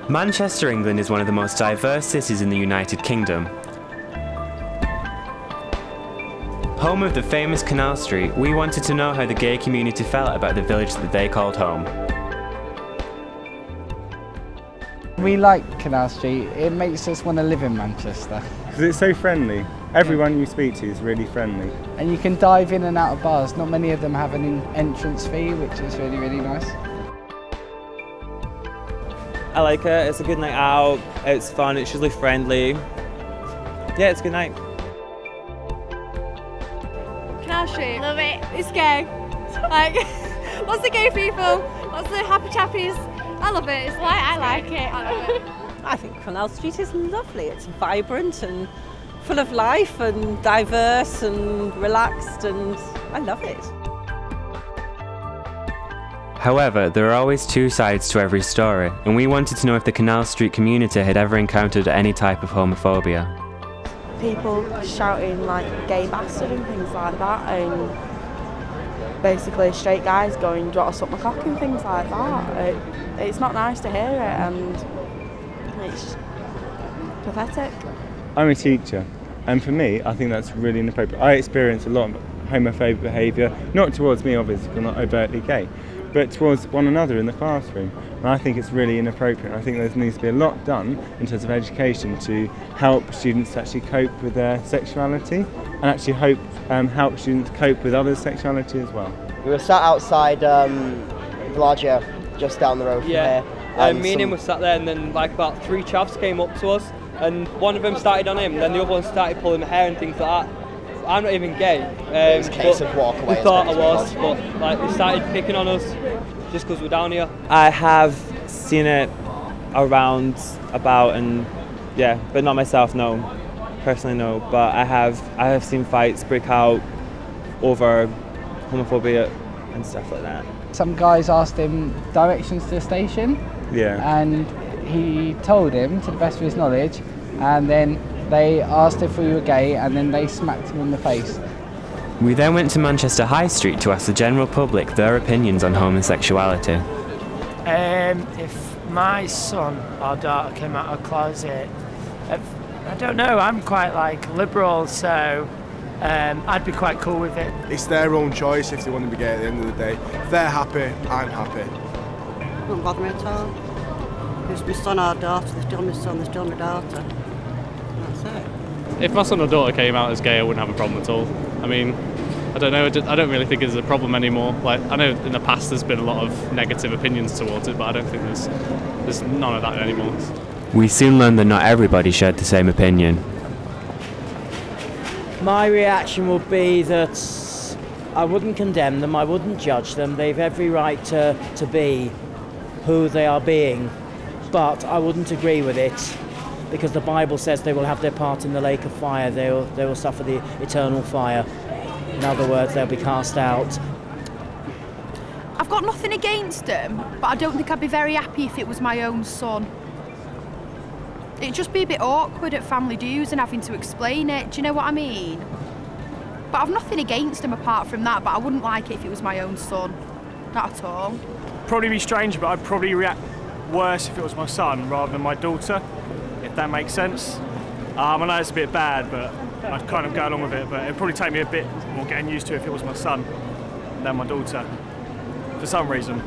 Manchester, England is one of the most diverse cities in the United Kingdom. Home of the famous Canal Street, we wanted to know how the gay community felt about the village that they called home. We like Canal Street. It makes us want to live in Manchester. Because it's so friendly. Everyone you speak to is really friendly. And you can dive in and out of bars. Not many of them have an entrance fee, which is really, really nice. I like it. It's a good night out. It's fun. It's usually friendly. Yeah, it's a good night. Canal Street. Love it. It's gay. Like, lots of gay people, lots of happy chappies. I love it. It's like, I like it. I love it. I think Canal Street is lovely. It's vibrant and full of life and diverse and relaxed, and I love it. However, there are always two sides to every story, and we wanted to know if the Canal Street community had ever encountered any type of homophobia. People shouting like gay bastard and things like that, and basically straight guys going, do you want to suck my cock and things like that. It's not nice to hear it, and it's pathetic. I'm a teacher, and for me, I think that's really inappropriate. I experience a lot of homophobic behaviour, not towards me obviously, because I'm not overtly gay, but towards one another in the classroom. And I think it's really inappropriate. I think there needs to be a lot done in terms of education to help students actually cope with their sexuality, and actually help students cope with others' sexuality as well. We were sat outside Bellagio, just down the road from here. Me and him were sat there, and then like about 3 chaps came up to us, and one of them started on him, then the other one started pulling my hair and things like that. I'm not even gay. It was a case of walk away. We thought I was, but like they started picking on us just because we're down here. I have seen it around about, and yeah, but not myself, no. Personally, no. But I have seen fights break out over homophobia and stuff like that. Some guys asked him directions to the station, and he told him to the best of his knowledge, and then they asked if we were gay, and then they smacked him in the face. We then went to Manchester High Street to ask the general public their opinions on homosexuality. If my son or daughter came out of the closet, I don't know, I'm quite like liberal, so I'd be quite cool with it. It's their own choice if they want to be gay at the end of the day. If they're happy, I'm happy. Don't bother me at all. It's my son or daughter, they're still my son, they're still my daughter. That's it. If my son or daughter came out as gay, I wouldn't have a problem at all. I mean, I don't know, I don't really think it's a problem anymore. Like, I know in the past there's been a lot of negative opinions towards it, but I don't think there's none of that anymore. We soon learned that not everybody shared the same opinion. My reaction would be that I wouldn't condemn them, I wouldn't judge them. They've every right to be who they are being, but I wouldn't agree with it, because the Bible says they will have their part in the lake of fire. They will suffer the eternal fire. In other words, they'll be cast out. I've got nothing against them, but I don't think I'd be very happy if it was my own son. It'd just be a bit awkward at family dues and having to explain it, do you know what I mean? But I've nothing against them apart from that, but I wouldn't like it if it was my own son. Not at all. Probably be strange, but I'd probably react worse if it was my son rather than my daughter, if that makes sense. I know it's a bit bad, but I'd kind of go along with it, but it'd probably take me a bit more getting used to if it was my son than my daughter, for some reason.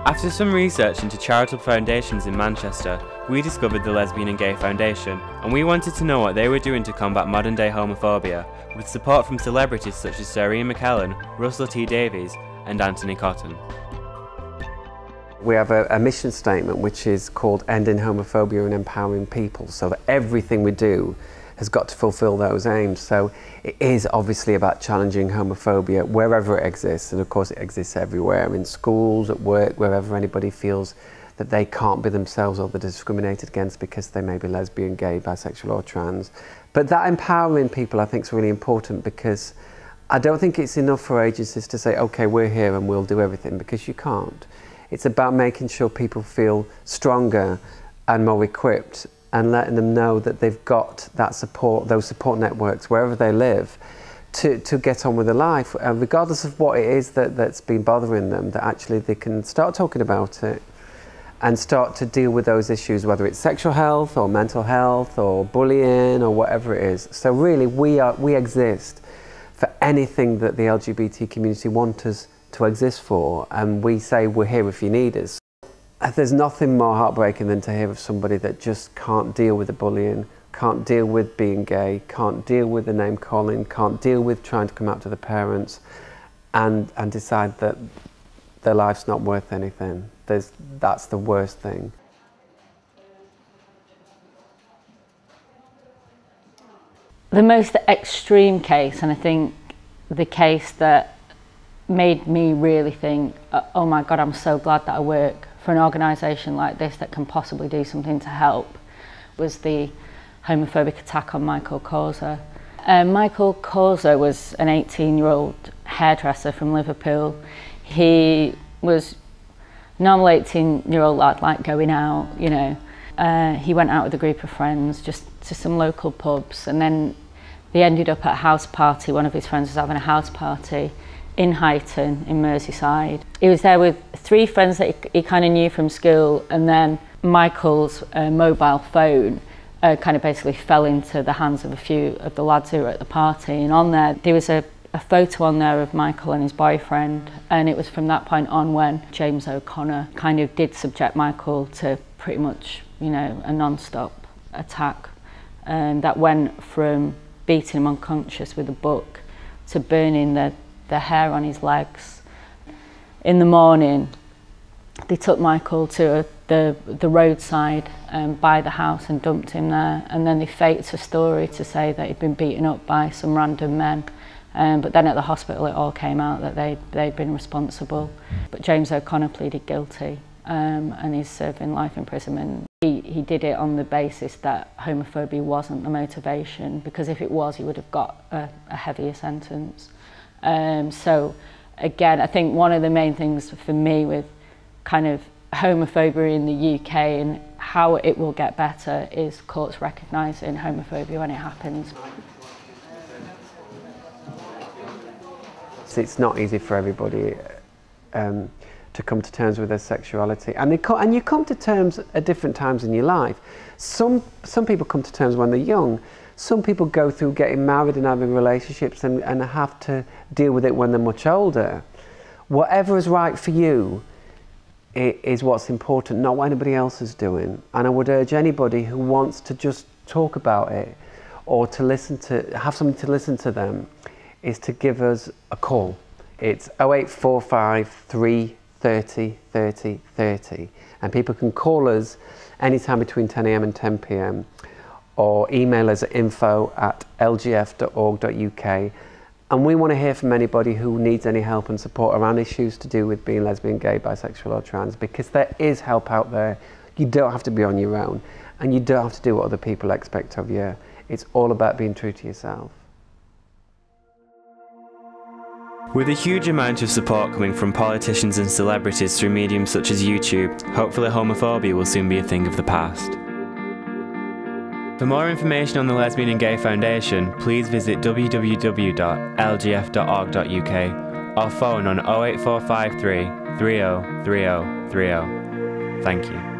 After some research into charitable foundations in Manchester, we discovered the Lesbian and Gay Foundation, and we wanted to know what they were doing to combat modern-day homophobia, with support from celebrities such as Sir Ian McKellen, Russell T Davies, and Anthony Cotton. We have a mission statement which is called Ending Homophobia and Empowering People, so that everything we do has got to fulfil those aims. So it is obviously about challenging homophobia wherever it exists, and of course it exists everywhere, in schools, at work, wherever anybody feels that they can't be themselves or they're discriminated against because they may be lesbian, gay, bisexual or trans. But that empowering people I think is really important, because I don't think it's enough for agencies to say, okay, we're here and we'll do everything, because you can't. It's about making sure people feel stronger and more equipped, and letting them know that they've got that support, those support networks wherever they live, to get on with their life, regardless of what it is that's been bothering them, that actually they can start talking about it and start to deal with those issues, whether it's sexual health or mental health or bullying or whatever it is. So really we exist for anything that the LGBT community want us to exist for, and we say we're here if you need us. There's nothing more heartbreaking than to hear of somebody that just can't deal with the bullying, can't deal with being gay, can't deal with the name calling, can't deal with trying to come out to the parents and decide that their life's not worth anything. That's the worst thing. The most extreme case, and I think the case that made me really think, oh my God, I'm so glad that I work for an organisation like this that can possibly do something to help, was the homophobic attack on Michael Causer. Michael Causer was an 18-year-old hairdresser from Liverpool. He was normal 18-year-old lad, like going out, you know. He went out with a group of friends just to some local pubs, and then they ended up at a house party. One of his friends was having a house party in Highton in Merseyside. He was there with 3 friends that he kind of knew from school, and then Michael's mobile phone kind of basically fell into the hands of a few of the lads who were at the party, and on there was a photo on there of Michael and his boyfriend, and it was from that point on when James O'Connor kind of did subject Michael to pretty much, you know, a non-stop attack, and that went from beating him unconscious with a book to burning the hair on his legs. In the morning they took Michael to the roadside by the house and dumped him there, and then they faked a story to say that he'd been beaten up by some random men. But then at the hospital it all came out that they'd been responsible. But James O'Connor pleaded guilty and he's serving life imprisonment. He did it on the basis that homophobia wasn't the motivation, because if it was he would have got a heavier sentence. So again, I think one of the main things for me with kind of homophobia in the UK and how it will get better is courts recognising homophobia when it happens. It's not easy for everybody to come to terms with their sexuality, and you come to terms at different times in your life. Some people come to terms when they're young. Some people go through getting married and having relationships and have to deal with it when they're much older. Whatever is right for you is what's important, not what anybody else is doing. And I would urge anybody who wants to just talk about it or to have somebody to listen to them, is to give us a call. It's 0845 330 30 30, and people can call us anytime between 10 AM and 10 PM or email us at info@lgf.org.uk, and we want to hear from anybody who needs any help and support around issues to do with being lesbian, gay, bisexual or trans, because there is help out there. You don't have to be on your own, and you don't have to do what other people expect of you. It's all about being true to yourself. With a huge amount of support coming from politicians and celebrities through mediums such as YouTube, hopefully homophobia will soon be a thing of the past. For more information on the Lesbian and Gay Foundation, please visit www.lgf.org.uk or phone on 08453 30 30 30. Thank you.